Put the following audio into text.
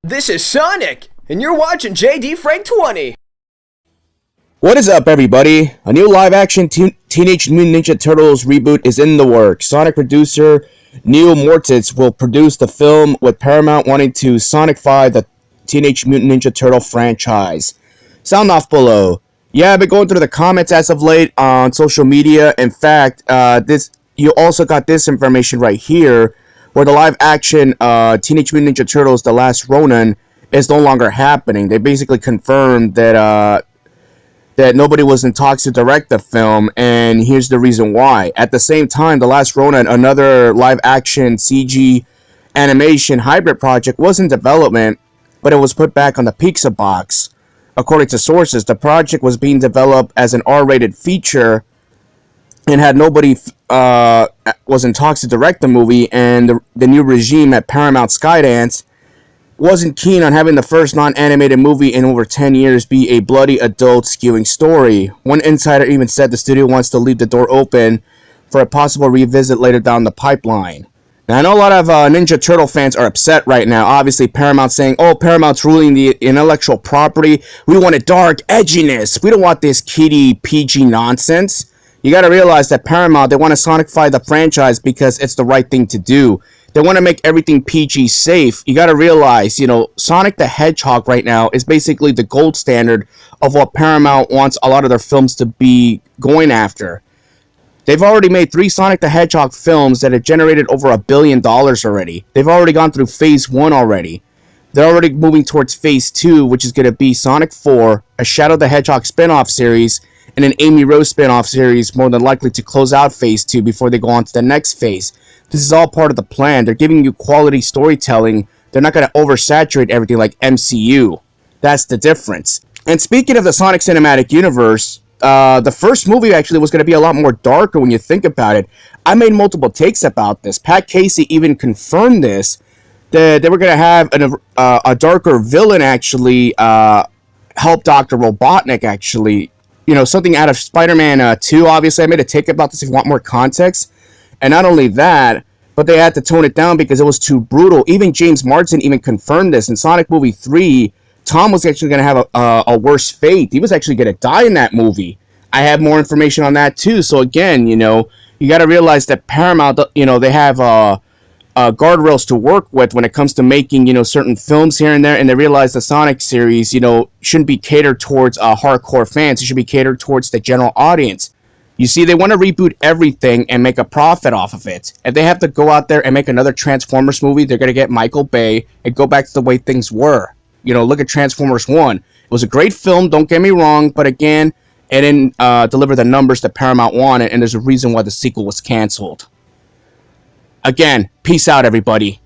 This is Sonic, and you're watching JD Frank 20. What is up, everybody? A new live-action Teenage Mutant Ninja Turtles reboot is in the works. Sonic producer Neal Mortiz will produce the film, with Paramount wanting to Sonicfy the Teenage Mutant Ninja Turtle franchise. Sound off below. Yeah, I've been going through the comments as of late on social media. In fact, you also got this information right here, where the live-action Teenage Mutant Ninja Turtles: The Last Ronin is no longer happening. They basically confirmed that that nobody was in talks to direct the film, and here's the reason why. At the same time, The Last Ronin, another live-action CG animation hybrid project, was in development, but it was put back on the pizza box. According to sources, the project was being developed as an R-rated feature and had nobody was in talks to direct the movie, and the new regime at Paramount Skydance wasn't keen on having the first non-animated movie in over 10 years be a bloody adult skewing story. One insider even said the studio wants to leave the door open for a possible revisit later down the pipeline. Now, I know a lot of Ninja Turtle fans are upset right now. Obviously, Paramount's saying, oh, Paramount's ruling the intellectual property. We want a dark edginess. We don't want this kiddie PG nonsense. You got to realize that Paramount, they want to Sonicfy the franchise because it's the right thing to do. They want to make everything PG safe. You got to realize, Sonic the Hedgehog right now is basically the gold standard of what Paramount wants a lot of their films to be going after. They've already made 3 Sonic the Hedgehog films that have generated over $1 billion already. They've already gone through Phase 1 already. They're already moving towards Phase 2, which is going to be Sonic 4, a Shadow the Hedgehog spin-off series, and an Amy Rose spin-off series, more than likely to close out Phase 2 before they go on to the next phase. This is all part of the plan. They're giving you quality storytelling. They're not going to oversaturate everything like MCU. That's the difference. And speaking of the Sonic Cinematic Universe, the first movie actually was going to be a lot more darker when you think about it. I made multiple takes about this. Pat Casey even confirmed this, that they were going to have a darker villain actually help Dr. Robotnik actually. Something out of Spider-Man 2, obviously. I made a take about this if you want more context. And not only that, but they had to tone it down because it was too brutal. Even James Marsden even confirmed this. In Sonic Movie 3, Tom was actually going to have a worse fate. He was actually going to die in that movie. I have more information on that too. So again, you got to realize that Paramount, they have guardrails to work with when it comes to making, certain films here and there, and they realize the Sonic series, shouldn't be catered towards hardcore fans. It should be catered towards the general audience. You see, they want to reboot everything and make a profit off of it. If they have to go out there and make another Transformers movie, they're going to get Michael Bay and go back to the way things were. Look at Transformers 1. It was a great film, don't get me wrong, but again, it didn't deliver the numbers that Paramount wanted, and there's a reason why the sequel was canceled. Again, peace out, everybody.